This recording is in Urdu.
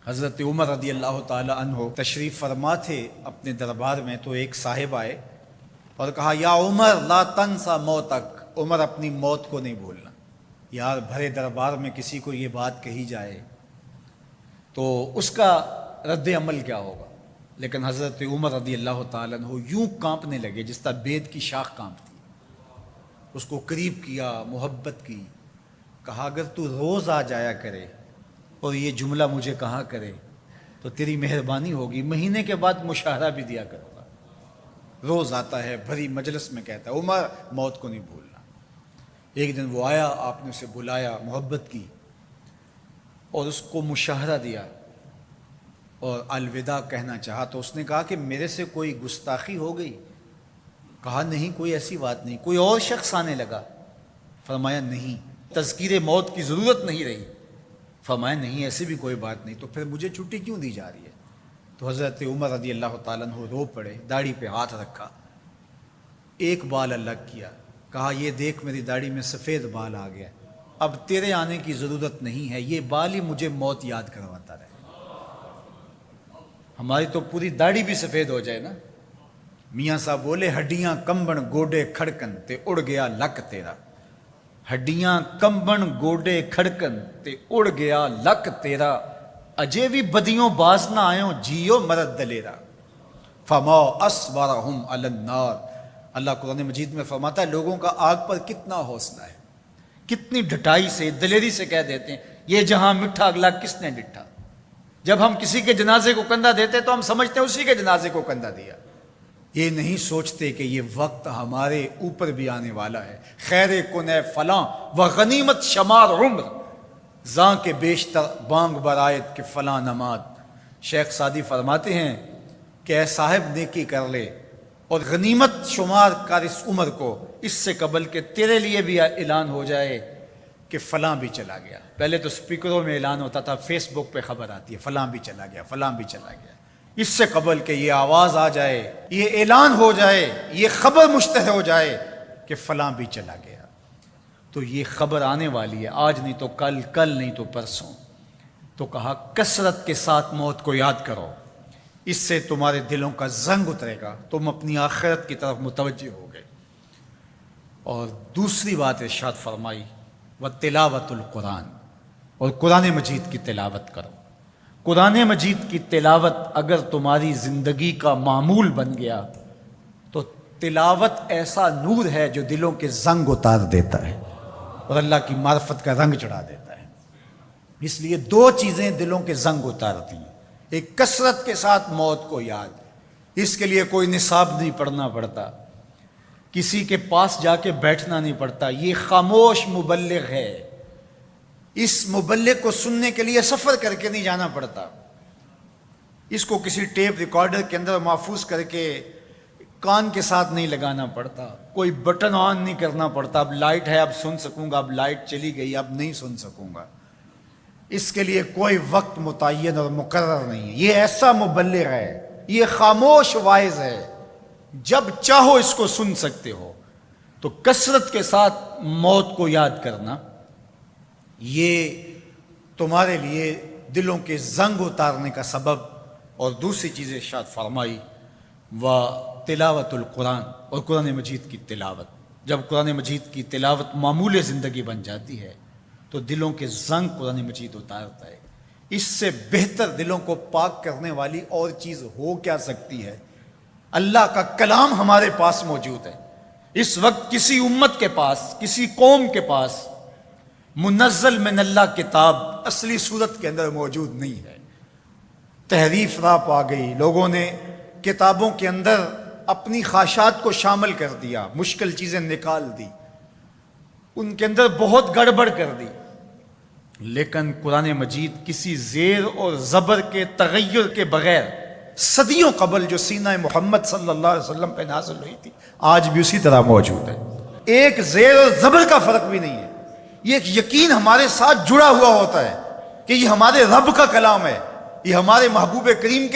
حضرت عمر رضی اللہ تعالی عنہ تشریف فرما تھے اپنے دربار میں، تو ایک صاحب آئے اور کہا یا عمر لا تنسا موتک، عمر اپنی موت کو نہیں بھولنا۔ یار بھرے دربار میں کسی کو یہ بات کہی جائے تو اس کا رد عمل کیا ہوگا، لیکن حضرت عمر رضی اللہ تعالیٰ عنہ یوں کانپنے لگے جس طرح بید کی شاخ کانپتی۔ اس کو قریب کیا، محبت کی، کہا اگر تو روز آ جایا کرے اور یہ جملہ مجھے کہا کرے تو تیری مہربانی ہوگی، مہینے کے بعد مشاہرہ بھی دیا کروں گا۔ روز آتا ہے، بھری مجلس میں کہتا ہے عمر موت کو نہیں بھولنا۔ ایک دن وہ آیا، آپ نے اسے بلایا، محبت کی اور اس کو مشاہرہ دیا اور الوداع کہنا چاہا، تو اس نے کہا کہ میرے سے کوئی گستاخی ہو گئی؟ کہا نہیں، کوئی ایسی بات نہیں۔ کوئی اور شخص آنے لگا؟ فرمایا نہیں۔ تذکیر موت کی ضرورت نہیں رہی؟ فرمایا نہیں، ایسی بھی کوئی بات نہیں۔ تو پھر مجھے چھٹی کیوں دی جا رہی ہے؟ تو حضرت عمر رضی اللہ تعالیٰ عنہ رو پڑے، داڑھی پہ ہاتھ رکھا، ایک بال الگ کیا، کہا یہ دیکھ میری داڑھی میں سفید بال آ گیا، اب تیرے آنے کی ضرورت نہیں ہے، یہ بال ہی مجھے موت یاد کرواتا رہے۔ ہماری تو پوری داڑھی بھی سفید ہو جائے نا۔ میاں صاحب بولے ہڈیاں کمبن گوڈے کھڑکن تے اڑ گیا لک تیرا، ہڈیاں کمبن گوڈے کھڑکن تے اڑ گیا لک تیرا، اجے بھی بدیوں باز نہ آئیں جیو مرد دلیرا، فما اصبرہم علی النار۔ اللہ قرآن مجید میں فرماتا ہے لوگوں کا آگ پر کتنا حوصلہ ہے، کتنی ڈٹائی سے، دلیری سے کہہ دیتے ہیں یہ جہاں مٹھا اگلا کس نے ڈٹھا۔ جب ہم کسی کے جنازے کو کندھا دیتے تو ہم سمجھتے ہیں اسی کے جنازے کو کندھا دیا، یہ نہیں سوچتے کہ یہ وقت ہمارے اوپر بھی آنے والا ہے۔ خیر کن فلاں و غنیمت شمار عمر، زاں کے بیشتر بانگ برآیت کہ فلاں نماد۔ شیخ سعدی فرماتے ہیں کہ اے صاحب نیکی کر لے اور غنیمت شمار کر اس عمر کو، اس سے قبل کہ تیرے لیے بھی اعلان ہو جائے کہ فلاں بھی چلا گیا۔ پہلے تو سپیکروں میں اعلان ہوتا تھا، فیس بک پہ خبر آتی ہے فلاں بھی چلا گیا، فلاں بھی چلا گیا۔ اس سے قبل کہ یہ آواز آ جائے، یہ اعلان ہو جائے، یہ خبر مشتہر ہو جائے کہ فلاں بھی چلا گیا، تو یہ خبر آنے والی ہے، آج نہیں تو کل، کل نہیں تو پرسوں۔ تو کہا کثرت کے ساتھ موت کو یاد کرو، اس سے تمہارے دلوں کا زنگ اترے گا، تم اپنی آخرت کی طرف متوجہ ہو گئے۔ اور دوسری بات ارشاد فرمائی وَتِلَاوَةُ القرآن، اور قرآن مجید کی تلاوت کرو۔ قرآن مجید کی تلاوت اگر تمہاری زندگی کا معمول بن گیا تو تلاوت ایسا نور ہے جو دلوں کے زنگ اتار دیتا ہے اور اللہ کی معرفت کا رنگ چڑھا دیتا ہے۔ اس لیے دو چیزیں دلوں کے زنگ اتارتی ہیں، ایک کثرت کے ساتھ موت کو یاد، اس کے لیے کوئی نصاب نہیں پڑھنا پڑتا، کسی کے پاس جا کے بیٹھنا نہیں پڑتا، یہ خاموش مبلغ ہے، اس مبلغ کو سننے کے لیے سفر کر کے نہیں جانا پڑتا، اس کو کسی ٹیپ ریکارڈر کے اندر محفوظ کر کے کان کے ساتھ نہیں لگانا پڑتا، کوئی بٹن آن نہیں کرنا پڑتا، اب لائٹ ہے اب سن سکوں گا، اب لائٹ چلی گئی اب نہیں سن سکوں گا، اس کے لیے کوئی وقت متعین اور مقرر نہیں ہے۔ یہ ایسا مبلغ ہے، یہ خاموش واعظ ہے، جب چاہو اس کو سن سکتے ہو۔ تو کثرت کے ساتھ موت کو یاد کرنا یہ تمہارے لیے دلوں کے زنگ اتارنے کا سبب۔ اور دوسری چیز ارشاد فرمائی وَتِلَاوَةُ القرآن، اور قرآن مجید کی تلاوت۔ جب قرآن مجید کی تلاوت معمول زندگی بن جاتی ہے تو دلوں کے زنگ قرآن مجید اتارتا ہے۔ اس سے بہتر دلوں کو پاک کرنے والی اور چیز ہو کیا سکتی ہے؟ اللہ کا کلام ہمارے پاس موجود ہے۔ اس وقت کسی امت کے پاس، کسی قوم کے پاس منزل من اللہ کتاب اصلی صورت کے اندر موجود نہیں ہے۔ تحریف راہ پا گئی، لوگوں نے کتابوں کے اندر اپنی خواہشات کو شامل کر دیا، مشکل چیزیں نکال دی، ان کے اندر بہت گڑبڑ کر دی، لیکن قرآن مجید کسی زیر اور زبر کے تغیر کے بغیر صدیوں قبل جو سینہ محمد صلی اللہ علیہ وسلم پہ نازل ہوئی تھی آج بھی اسی طرح موجود ہے۔ ایک زیر اور زبر کا فرق بھی نہیں ہے، یہ ایک یقین ہمارے ساتھ جڑا ہوا ہوتا ہے کہ یہ ہمارے رب کا کلام ہے، یہ ہمارے محبوب کریم کے